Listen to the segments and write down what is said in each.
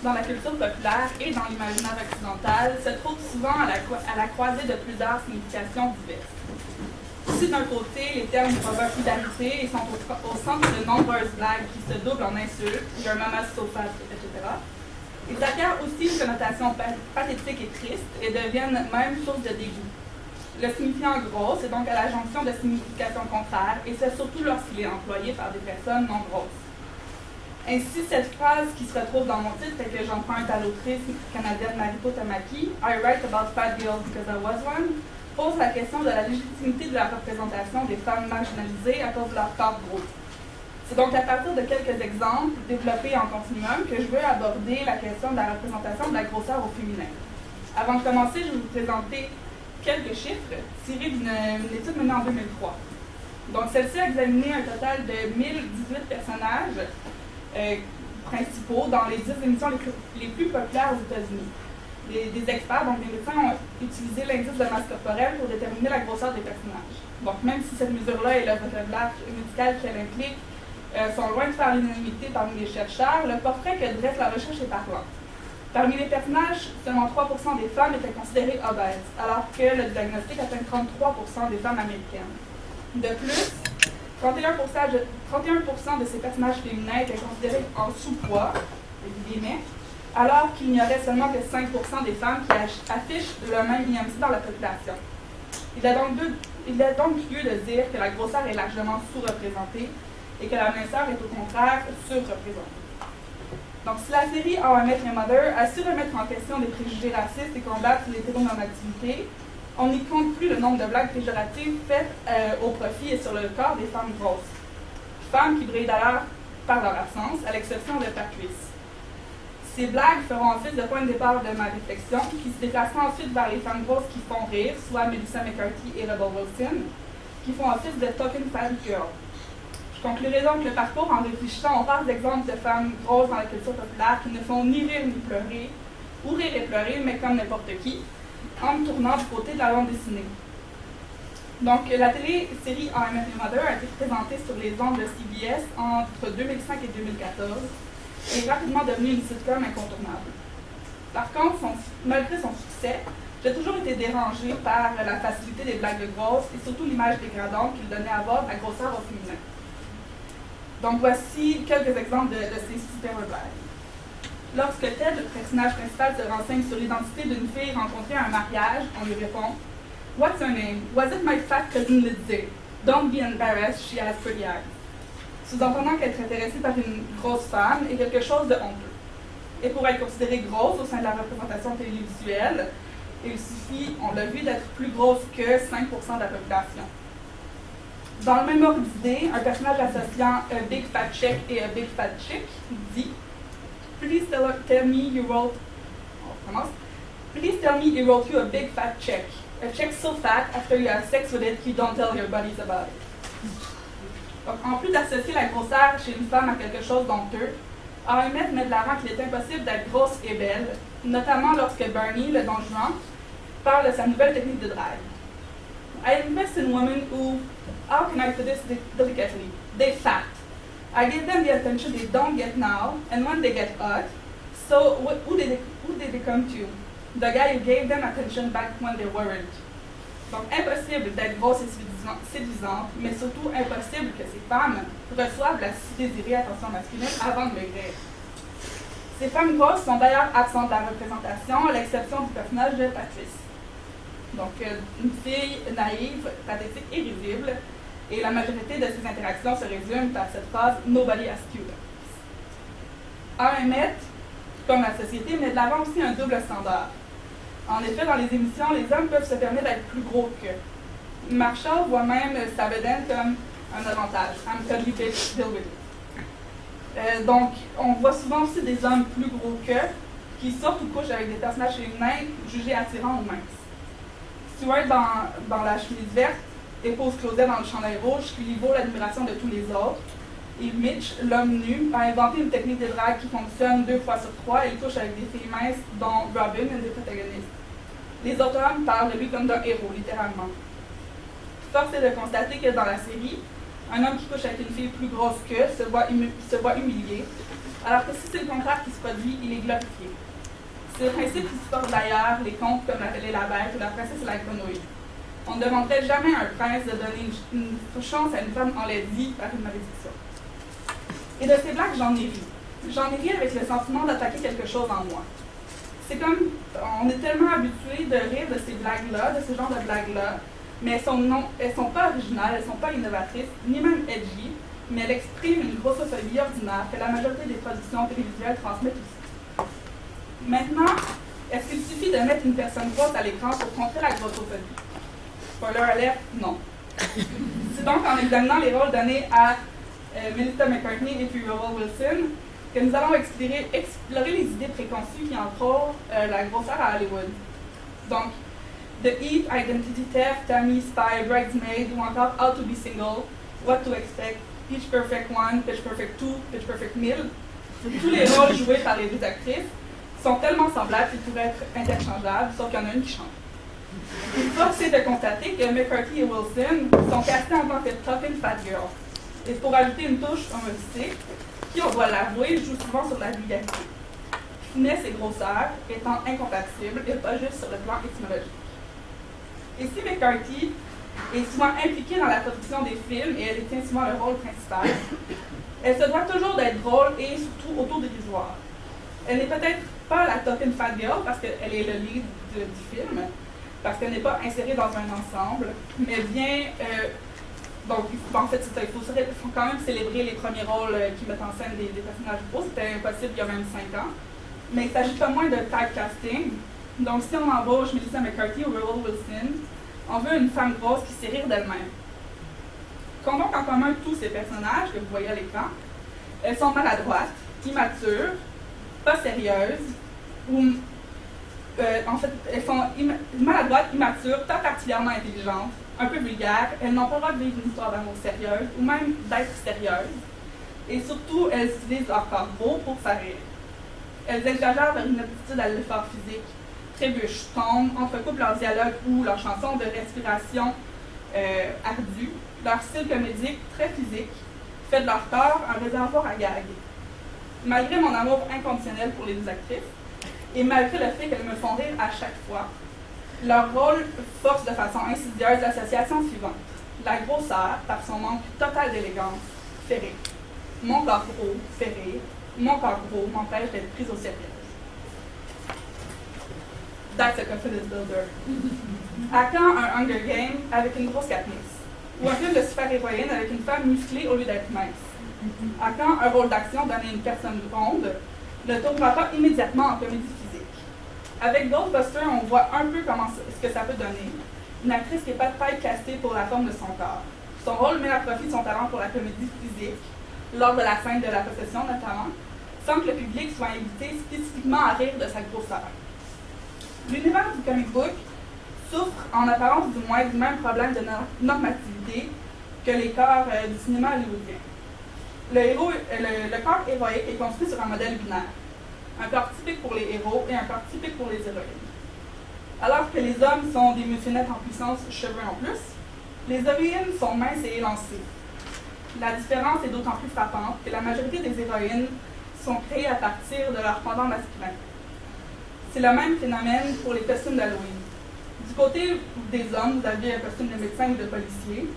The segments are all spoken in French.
dans la culture populaire et dans l'imaginaire occidental, se trouve souvent à la croisée de plusieurs significations diverses. Si d'un côté, les termes provoquent hilarité et sont au centre de nombreuses blagues qui se doublent en insultes, your mama's so fat, etc., ils acquièrent aussi une connotation pathétique et triste et deviennent même source de dégoût. Le signifiant grosse est donc à la jonction de significations contraires, et c'est surtout lorsqu'il est employé par des personnes non grosses. Ainsi, cette phrase qui se retrouve dans mon titre et que j'emprunte à l'autrice canadienne Mariko Tamaki, I write about fat girls because I was one, pose la question de la légitimité de la représentation des femmes marginalisées à cause de leur corps gros. C'est donc à partir de quelques exemples développés en continuum que je veux aborder la question de la représentation de la grosseur au féminin. Avant de commencer, je vais vous présenter quelques chiffres tirés d'une étude menée en 2003. Donc, celle-ci a examiné un total de 1018 personnages principaux dans les 10 émissions les plus populaires aux États-Unis. Des experts, donc des médecins, ont utilisé l'indice de masse corporelle pour déterminer la grosseur des personnages. Donc, même si cette mesure-là et le vocabulaire médical qu'elle implique sont loin de faire l'unanimité parmi les chercheurs, le portrait que dresse la recherche est parlant. Parmi les personnages, seulement 3% des femmes étaient considérées obèses, alors que le diagnostic atteint 33% des femmes américaines. De plus, 31% de ces personnages féminins étaient considérés en sous-poids, alors qu'il n'y aurait seulement que 5% des femmes qui affichent le même IMC dans la population. Il y a donc lieu de dire que la grosseur est largement sous-représentée et que la minceur est au contraire surreprésentée. Donc, si la série How I Met Your Mother a su remettre en question des préjugés racistes et combattre l'hétéronormativité, on n'y compte plus le nombre de blagues péjoratives faites au profit et sur le corps des femmes grosses. Femmes qui brillent d'ailleurs par leur absence, à l'exception de Patrice. Ces blagues feront ensuite le point de départ de ma réflexion, qui se déplacera ensuite vers les femmes grosses qui font rire, soit Melissa McCarthy et Rebel Wilson, qui font office de Talking Fat Girl. Je conclurai donc le parcours en réfléchissant aux rares exemples de femmes grosses dans la culture populaire qui ne font ni rire ni pleurer, ou rire et pleurer, mais comme n'importe qui, en me tournant du côté de la bande dessinée. Donc, la télésérie How I Met Your Mother a été présentée sur les ondes de CBS entre 2005 et 2014 et est rapidement devenue une sitcom incontournable. Par contre, malgré son succès, j'ai toujours été dérangée par la facilité des blagues de grosses et surtout l'image dégradante qu'il donnait à voir de la grosseur au féminin. Donc, voici quelques exemples de ces super blagues. Lorsque Ted, le personnage principal, se renseigne sur l'identité d'une fille rencontrée à un mariage, on lui répond « What's her name? Was it my fat cousin Lindsay? Don't be embarrassed, she has pretty eyes. » Sous-entendant qu'être intéressé par une grosse femme est quelque chose de honteux. Et pour être considérée grosse au sein de la représentation télévisuelle, il suffit, on l'a vu, d'être plus grosse que 5% de la population. Dans le même ordre d'idée, un personnage associant a big fat chick et a big fat chick dit Please tell me you wrote. Please tell me you wrote you a big fat chick. A chick so fat after you have sex with it, you don't tell your buddies about it. Donc, en plus d'associer la grosseur chez une femme à quelque chose d'honteux, How I met de l'avant qu'il est impossible d'être grosse et belle, notamment lorsque Barney, le don Juan, parle de sa nouvelle technique de drague. I invest in women who, how can I put this delicately, they fat. I give them the attention they don't get now, and when they get hot, so who did they come to? The guy who gave them attention back when they weren't. Donc, impossible d'être grosse et séduisante, mais surtout impossible que ces femmes reçoivent la si désirée attention masculine avant de maigrir. Ces femmes grosses sont d'ailleurs absentes de la représentation, à l'exception du personnage de Patrice. Donc, une fille naïve, pathétique et risible, et la majorité de ces interactions se résument par cette phrase « Nobody has cute ». How I Met, comme la société, met de l'avant aussi un double standard. En effet, dans les émissions, les hommes peuvent se permettre d'être plus gros qu'eux. Marshall voit même sa bedaine comme un avantage. I'm cuddly bitch, deal with it. Donc, on voit souvent aussi des hommes plus gros qu'eux qui sortent ou couchent avec des personnages féminins jugés attirants ou minces. Stewart, dans La chemise verte, épouse Claudette dans Le chandail rouge, qui lui vaut l'admiration de tous les autres. Et Mitch, l'homme nu, a inventé une technique de drague qui fonctionne 2 fois sur 3 et il couche avec des filles minces, dont Robin, une des protagonistes. Les autres hommes parlent de lui comme d'un héros, littéralement. Force est de constater que dans la série, Un homme qui couche avec une fille plus grosse qu'eux se voit humilié, alors que si c'est le contraire qui se produit, il est glorifié. C'est le principe qui supporte d'ailleurs les contes comme La Belle et la Bête ou La Princesse et la Grenouille. On ne demanderait jamais à un prince de donner une chance à une femme enlaidie par une malédiction. Et de ces blagues, j'en ai ri. J'en ai ri avec le sentiment d'attaquer quelque chose en moi. C'est comme, on est tellement habitué de rire de ces blagues-là, de ce genre de blagues-là, mais elles sont pas originales, elles sont pas innovatrices, ni même edgy, mais elles expriment une grossophobie ordinaire que la majorité des productions télévisuelles transmettent aussi. Maintenant, est-ce qu'il suffit de mettre une personne grosse à l'écran pour contrer la grossophobie? Spoiler alert, non. C'est donc en examinant les rôles donnés à Melissa McCartney et puis Rebel Wilson que nous allons explorer les idées préconçues qui entourent la grosseur à Hollywood. Donc, The Heat, Identity Theft, Tammy, Spy, Bridesmaid ou encore How to Be Single, What to Expect, Pitch Perfect 1, Pitch Perfect 2, Pitch Perfect 1000. Tous les rôles joués par les deux actrices sont tellement semblables qu'ils pourraient être interchangeables, sauf qu'il y en a une qui change. Force est de constater que McCarthy et Wilson sont castés en tant que tough and fat girl. Et pour ajouter une touche humoristique, qui, on doit l'avouer, joue souvent sur la vulgarité. Finesse et grosseur étant incompatibles et pas juste sur le plan étymologique. Et si McCarthy est souvent impliquée dans la production des films et elle détient souvent le rôle principal, elle se doit toujours d'être drôle et surtout autodérisoire. Elle n'est peut-être pas la tough and fat girl parce qu'elle est le lead du film, parce qu'elle n'est pas insérée dans un ensemble, mais bien, donc en fait, il faut quand même célébrer les premiers rôles qui mettent en scène des personnages beaux, c'était impossible il y a même 5 ans, mais il s'agit pas moins de typecasting. Donc si on embauche Melissa McCarthy ou Rebel Wilson, on veut une femme grosse qui sait rire d'elle-même. Qu'ont donc en commun tous ces personnages que vous voyez à l'écran? Elles sont maladroites, immatures, pas sérieuses, ou en fait, elles sont maladroites, immatures, pas particulièrement intelligentes, un peu vulgaires, elles n'ont pas le droit de vivre une histoire d'amour sérieuse, ou même d'être sérieuses, et surtout, elles utilisent leur corps gros pour faire rire. Elles exagèrent leur inaptitude à l'effort physique, trébuchent, tombent, entrecoupent leurs dialogues ou leurs chansons de respiration ardue, leur style comédique très physique fait de leur corps un réservoir à gags. Malgré mon amour inconditionnel pour les deux actrices, et malgré le fait qu'elles me font rire à chaque fois, leur rôle force de façon insidieuse l'association suivante. La grosseur, par son manque total d'élégance, fait rire. Mon corps gros fait rire. Mon corps gros m'empêche d'être prise au sérieux. That's a confidence builder. À quand un Hunger Game avec une grosse Katniss? Ou un film de super-héroïne avec une femme musclée au lieu d'être mince? À quand un rôle d'action donné à une personne ronde ne tournera pas immédiatement en comédie physique? Avec Ghostbusters, on voit un peu ce que ça peut donner. Une actrice qui n'est pas typecastée pour la forme de son corps. Son rôle met à profit son talent pour la comédie physique, lors de la scène de la possession notamment, sans que le public soit invité spécifiquement à rire de sa grosseur. L'univers du comic book souffre en apparence du moins du même problème de normativité que les corps du cinéma hollywoodien. Le corps héroïque est construit sur un modèle binaire. Un corps typique pour les héros et un corps typique pour les héroïnes. Alors que les hommes sont des musclenettes en puissance, cheveux en plus, les héroïnes sont minces et élancées. La différence est d'autant plus frappante que la majorité des héroïnes sont créées à partir de leur pendant masculin. C'est le même phénomène pour les costumes d'Halloween. Du côté des hommes, vous avez un costume de médecin ou de policier.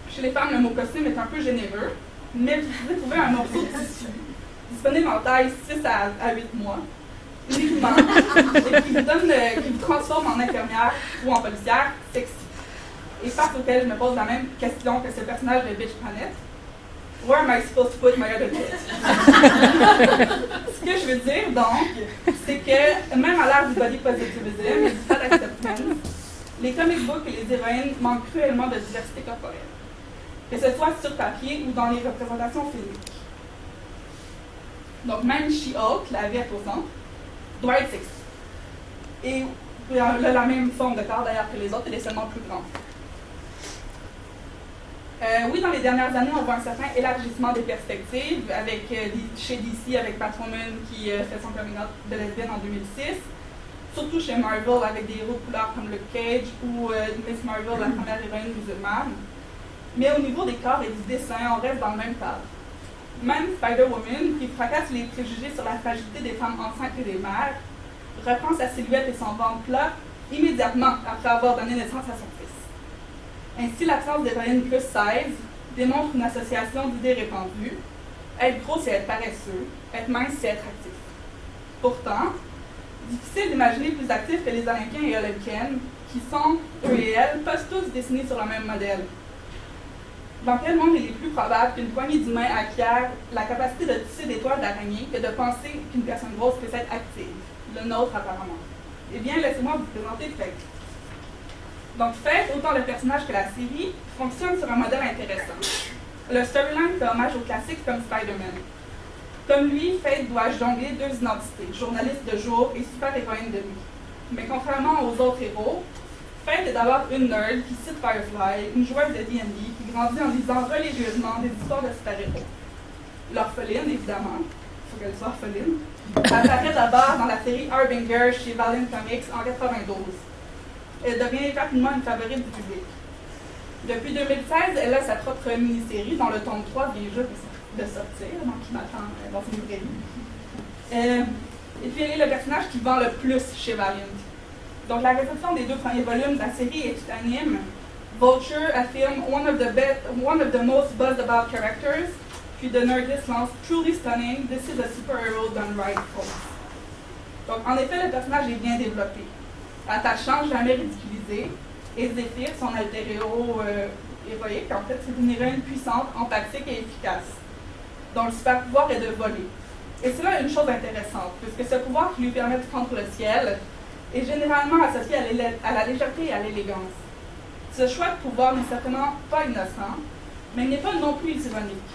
Chez les femmes, le mot costume est un peu généreux, mais vous pouvez trouver un morceau de tissu disponible en taille 6 à 8 mois, uniquement, et qui vous transforme en infirmière ou en policière sexy. Et face auquel je me pose la même question que ce personnage de Bitch Planet. Where am I supposed to put my other kid? Ce que je veux dire, donc, c'est que même à l'ère du body positivism et du fat acceptance, les comic books et les héroïnes manquent cruellement de diversité corporelle, que ce soit sur papier ou dans les représentations physiques. Donc même She-Hulk, la verte au centre, doit être sexy. Et elle a la même forme de corps d'ailleurs que les autres, elle est seulement plus grande. Oui, dans les dernières années, on voit un certain élargissement des perspectives, chez DC avec Batwoman qui fait son coming out de lesbienne en 2006, surtout chez Marvel avec des héros de couleur comme Luke Cage ou Miss Marvel, la première héroïne musulmane. mais au niveau des corps et du dessin, on reste dans le même cadre. Même Spider-Woman, qui fracasse les préjugés sur la fragilité des femmes enceintes et des mères, reprend sa silhouette et son ventre plat immédiatement après avoir donné naissance à son fils. Ainsi, l'absence d'héroïne plus 16 démontre une association d'idées répandues. Être gros, c'est être paresseux. Être mince, c'est être actif. Pourtant, difficile d'imaginer plus actifs que les Olympiens et Olympiennes, qui sont, eux et elles, pas tous dessinés sur le même modèle. Dans quel monde il est plus probable qu'une poignée d'humains acquiert la capacité de tisser des toiles d'araignée que de penser qu'une personne grosse peut être active? Le nôtre, apparemment. Eh bien, laissez-moi vous présenter Fate. Donc, Fate, autant le personnage que la série, fonctionne sur un modèle intéressant. Le storyline fait hommage aux classiques comme Spider-Man. Comme lui, Fate doit jongler deux identités, journaliste de jour et super-héroïne de nuit. Mais contrairement aux autres héros, Fate est d'abord une nerd qui cite Firefly, une joueuse de D&D qui grandit en lisant religieusement des histoires de super-héros. L'orpheline, évidemment, il faut qu'elle soit orpheline, apparaît d'abord dans la série Harbinger chez Valiant Comics en 1992. Elle devient rapidement une favorite du public. Depuis 2016, elle a sa propre mini-série dont le tome 3 vient juste de sortir, donc qui m'attend dans une librairie. Et puis elle est le personnage qui vend le plus chez Valiant. Donc la réception des deux premiers volumes de la série est unanime. Vulture affirme one of the most buzzed about characters, puis The Nerdist lance Truly stunning, this is a superhero done right, folks. Donc en effet, le personnage est bien développé. Attachant, jamais ridiculisé, et Zephyr, son alter héros héroïque, en fait, c'est une héroïne puissante, empathique et efficace, dont le super pouvoir est de voler. Et c'est là une chose intéressante, puisque ce pouvoir qui lui permet de prendre le ciel est généralement associé à la légèreté et à l'élégance. Ce choix de pouvoir n'est certainement pas innocent, mais il n'est pas non plus ironique.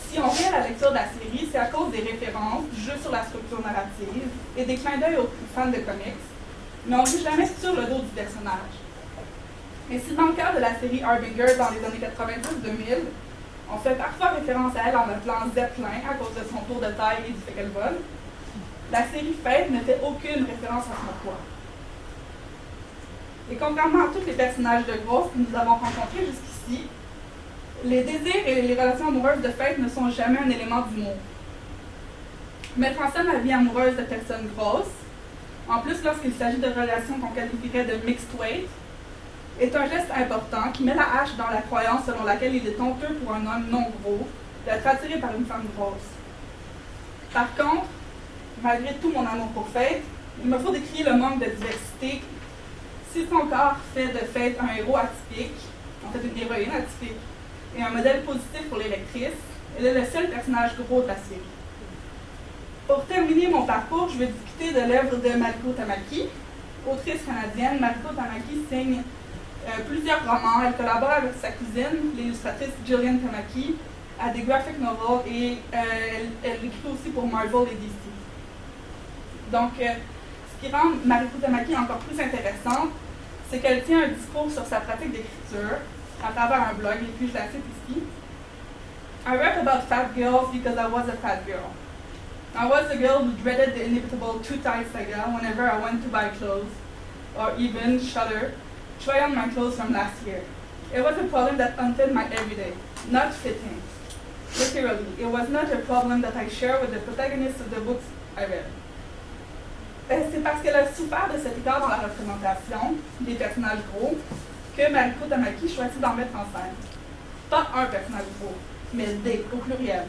Si on vient à la lecture de la série, c'est à cause des références, du jeu sur la structure narrative et des clins d'œil aux fans de comics, mais on ne vit jamais sur le dos du personnage. Et si dans le cas de la série Harbinger dans les années 90-2000, on fait parfois référence à elle en appelant Zeppelin à cause de son tour de taille et du fait qu'elle vole, la série Fate ne fait aucune référence à son poids. Et contrairement à tous les personnages de grosses que nous avons rencontrés jusqu'ici, les désirs et les relations amoureuses de Fate ne sont jamais un élément d'humour. Mettre en scène la vie amoureuse de personnes grosses, en plus lorsqu'il s'agit de relations qu'on qualifierait de mixed weight, est un geste important qui met la hache dans la croyance selon laquelle il est honteux pour un homme non gros d'être attiré par une femme grosse. Par contre, malgré tout mon amour pour Fate, il me faut décrire le manque de diversité. Si son corps fait de Fate un héros atypique, en fait une héroïne atypique, et un modèle positif pour les lectrices, elle est le seul personnage gros de la série. Pour terminer mon parcours, je vais discuter de l'œuvre de Mariko Tamaki. Autrice canadienne, Mariko Tamaki signe plusieurs romans. Elle collabore avec sa cousine, l'illustratrice Gillian Tamaki, à des graphic novels et elle écrit aussi pour Marvel et DC. Donc, ce qui rend Mariko Tamaki encore plus intéressante, c'est qu'elle tient un discours sur sa pratique d'écriture à travers un blog, et puis je la cite ici. I wrote about fat girls because I was a fat girl. I was the girl who dreaded the inevitable too-tight saga whenever I went to buy clothes, or even, shudder, try on my clothes from last year. It was a problem that haunted my everyday, not fitting. Literally, it was not a problem that I share with the protagonists of the books I read. C'est parce qu'elle a souffert de cet écart dans la représentation des personnages gros que Mariko Tamaki choisit d'en mettre en scène. Pas un personnage gros, mais des, au pluriel.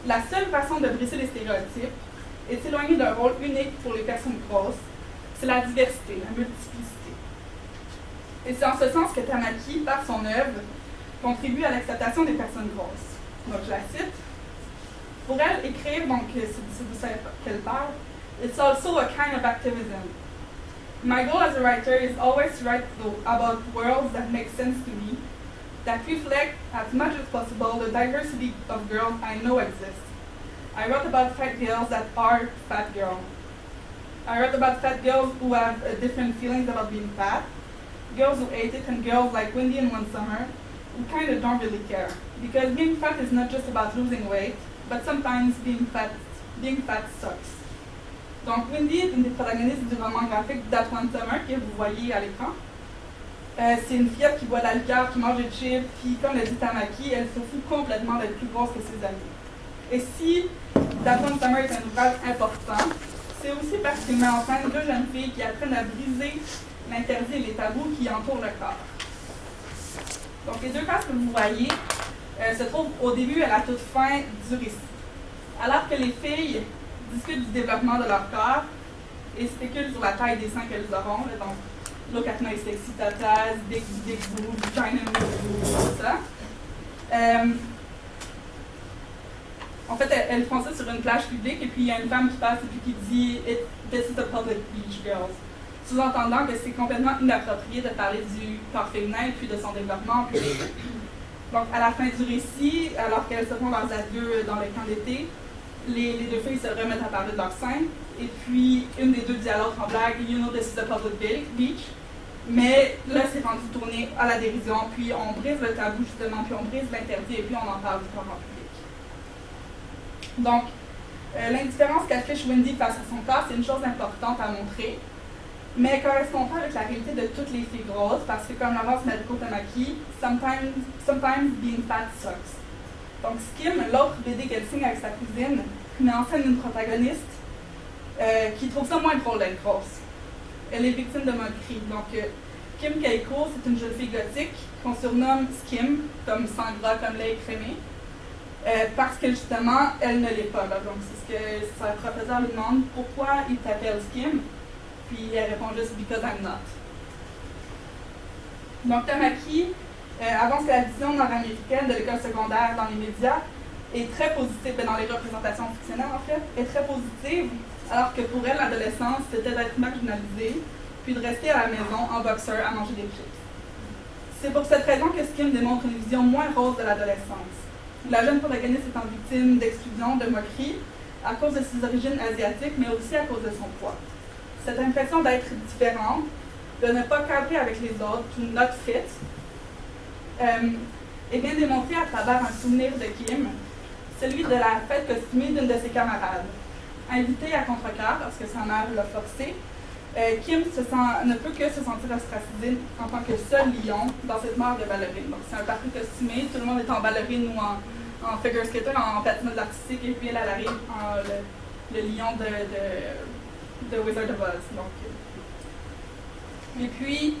La seule façon de briser les stéréotypes et de s'éloigner d'un rôle unique pour les personnes grosses, c'est la diversité, la multiplicité. Et c'est en ce sens que Tamaki, par son œuvre, contribue à l'acceptation des personnes grosses. Donc je la cite. Pour elle, écrire, donc c'est de ça qu'elle parle, it's also a kind of activism. My goal as a writer is always to write about worlds that make sense to me, that reflect as much as possible the diversity of girls I know exist. I wrote about fat girls that are fat girls. I wrote about fat girls who have different feelings about being fat, girls who hate it, and girls like Wendy and One Summer who kind of don't really care. Because being fat is not just about losing weight, but sometimes being fat sucks. Donc Wendy est une des protagonistes du roman graphique That One Summer que vous voyez à l'écran. C'est une fillette qui boit de la liqueur, qui mange des chips, puis comme le dit Tamaki, elle se fout complètement d'être plus grosse que ses amis. Et si That One Summer est un ouvrage important, c'est aussi parce qu'il met en scène deux jeunes filles qui apprennent à briser l'interdit et les tabous qui entourent le corps. Donc les deux cases que vous voyez se trouvent au début et à la toute fin du récit. Alors que les filles discutent du développement de leur corps et spéculent sur la taille des seins qu'elles auront, donc look at my sexy tatas, big boob, China boob, tout ça. En fait, elles font ça sur une plage publique et puis il y a une femme qui passe et puis qui dit This is a public beach, girls. Sous-entendant que c'est complètement inapproprié de parler du corps féminin et puis de son développement. Puis, donc, à la fin du récit, alors qu'elles se font leurs adieux dans le camp d'été, les deux filles se remettent à parler de leur sein. Et puis, une des deux dit à l'autre en blague You know this is a public beach. Mais là, c'est rendu tourné à la dérision. Puis, on brise le tabou, justement, puis on brise l'interdit, et puis on en parle du corps en public. Donc, l'indifférence qu'affiche Wendy face à son corps, c'est une chose importante à montrer, mais correspond pas avec la réalité de toutes les filles grosses, parce que comme l'avance Mariko Tamaki, sometimes being fat sucks. Donc Skim, l'autre BD qu'elle signe avec sa cousine, met en scène une protagoniste qui trouve ça moins drôle d'être grosse. Elle est victime de moquerie. Donc Kim Keiko, c'est une jeune fille gothique qu'on surnomme Skim, comme sans gras, comme lait écrémé. Parce que justement, elle ne l'est pas. Là. Donc, c'est ce que sa professeur lui demande pourquoi il t'appelle Skim, puis elle répond juste because I'm not. Donc, Tamaki avance que la vision nord-américaine de l'école secondaire dans les médias est très positive, dans les représentations fictionnelles en fait, est très positive, alors que pour elle, l'adolescence, c'était d'être marginalisée, puis de rester à la maison en boxeur à manger des chips. C'est pour cette raison que Skim démontre une vision moins rose de l'adolescence. La jeune protagoniste étant victime d'exclusion, de moquerie, à cause de ses origines asiatiques, mais aussi à cause de son poids. Cette impression d'être différente, de ne pas cadrer avec les autres, to not fit, est bien démontrée à travers un souvenir de Kim, celui de la fête costumée d'une de ses camarades. Invitée à contre-cœur, parce que sa mère l'a forcée, Kim ne peut que se sentir ostracisée en tant que seul lion dans cette mare de ballerine. Donc c'est un party costumé, tout le monde est en ballerine ou en figure skater, en patinage artistique, et puis elle arrive en le lion de Wizard of Oz. Donc, et puis,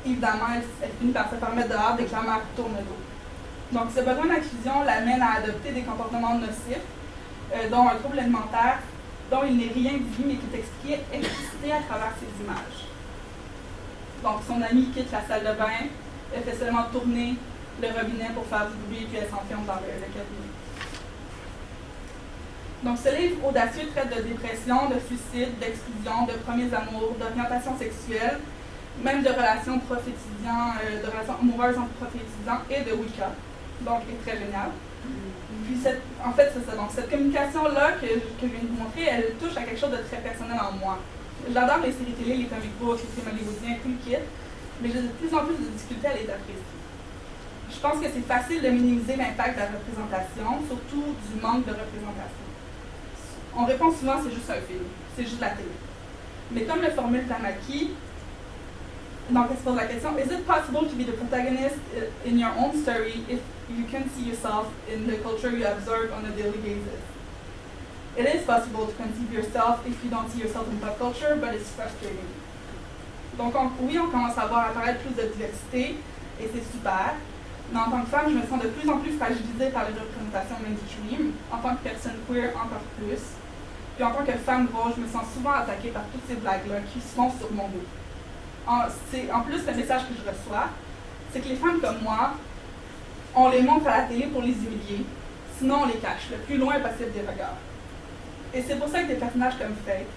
évidemment, elle finit par se faire mettre dehors dès que la mère tourne le dos. Donc ce besoin d'inclusion l'amène à adopter des comportements nocifs, dont un trouble alimentaire, dont il n'est rien dit, mais qui est explicité à travers ces images. Donc, son amie quitte la salle de bain, elle fait seulement tourner le robinet pour faire du bruit, puis elle s'enferme dans le cabinet. Donc, ce livre audacieux traite de dépression, de suicide, d'exclusion, de premiers amours, d'orientation sexuelle, même de relations de relations amoureuses entre prophétisants et de Wicca. Donc, il est très génial. Puis, en fait, c'est ça. Donc, cette communication-là que je viens de vous montrer, elle touche à quelque chose de très personnel en moi. J'adore les séries télé, les comic books, les films hollywoodiens, tout le kit, mais j'ai de plus en plus de difficultés à les apprécier. Je pense que c'est facile de minimiser l'impact de la représentation, surtout du manque de représentation. On répond souvent c'est juste un film, c'est juste la télé. Mais comme le formule Tamaki, donc elle se pose la question, is it possible to be the protagonist in your own story if you can see yourself in the culture you observe on a daily basis? It is possible to conceive yourself if you don't see yourself in pop culture, but it's frustrating. Donc oui, on commence à voir apparaître plus de diversité, et c'est super. Mais en tant que femme, je me sens de plus en plus fragilisée par les représentations mainstream. En tant que personne queer, encore plus. Puis en tant que femme grosse, je me sens souvent attaquée par toutes ces blagues-là qui se font sur mon dos. En plus, le message que je reçois, c'est que les femmes comme moi, on les montre à la télé pour les humilier, sinon on les cache le plus loin possible des regards. Et c'est pour ça que des personnages comme Faith,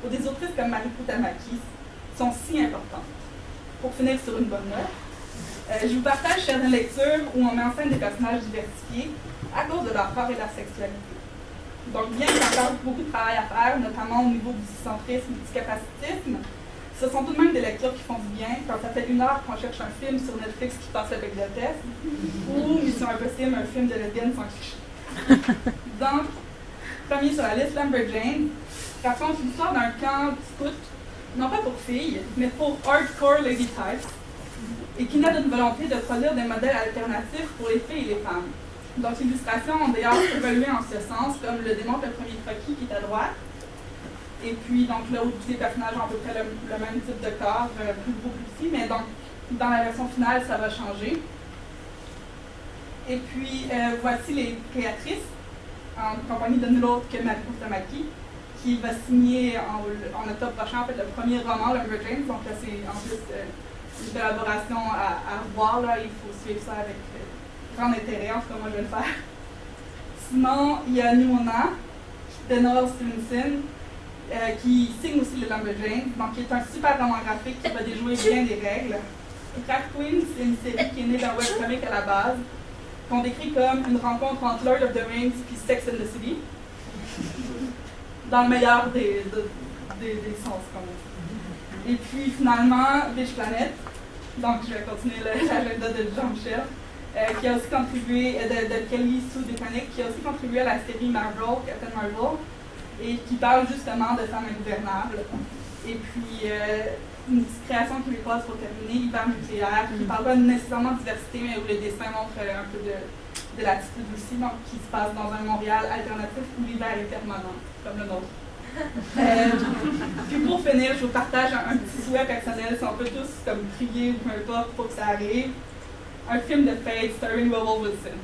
ou des autrices comme Mariko Tamaki, sont si importantes. Pour finir sur une bonne note, je vous partage certaines lectures où on met en scène des personnages diversifiés à cause de leur corps et de leur sexualité. Donc, bien qu'il y ait encore beaucoup de travail à faire, notamment au niveau du centrisme et du capacitisme, ce sont tout de même des lectures qui font du bien quand ça fait 1 heure qu'on cherche un film sur Netflix qui passe avec le test, ou Mission Impossible, un film de lesbienne sans cliché. Donc, premier sur la liste, Lumberjane, raconte l'histoire d'un camp scout, non pas pour filles, mais pour hardcore lady types, et qui naît d'une volonté de produire des modèles alternatifs pour les filles et les femmes. Donc, l'illustration ont d'ailleurs évolué en ce sens, comme le démontre le premier croquis qui est à droite. Et puis, donc là où tous les personnages ont à peu près le même type de corps, plus gros, plus petit, mais donc, dans la version finale, ça va changer. Et puis, voici les créatrices, en compagnie de nul autre que Mariko Tamaki, qui va signer en octobre prochain, en fait, le premier roman, l'Hunger Games. Donc là, c'est en plus une collaboration à revoir, là. Il faut suivre ça avec grand intérêt, en tout cas, moi, je vais le faire. Sinon, il y a Nimona, de Noel Stevenson, qui signe aussi le Hunger Games, donc qui est un super roman graphique qui va déjouer bien des règles. Crack Queen, c'est une série qui est née d'un webcomic à la base, qu'on décrit comme une rencontre entre Lord of the Rings et Sex and the City, dans le meilleur des sens, comme on dit. Et puis finalement, Beach Planet, donc je vais continuer l'agenda de Jean-Michel, qui a aussi contribué, de Kelly Sue DeConnick, qui a aussi contribué à la série Marvel, Captain Marvel, et qui parle justement de femmes ingouvernables. Et puis, une petite création québécoise pour terminer, Hiver nucléaire, qui ne parle pas nécessairement de diversité, mais où le dessin montre un peu de l'attitude aussi, donc qui se passe dans un Montréal alternatif où l'hiver est permanent, comme le nôtre. Puis pour finir, je vous partage un petit souhait personnel, si on peut tous comme prier ou peu importe pour que ça arrive. Un film de Fate starring Wilson.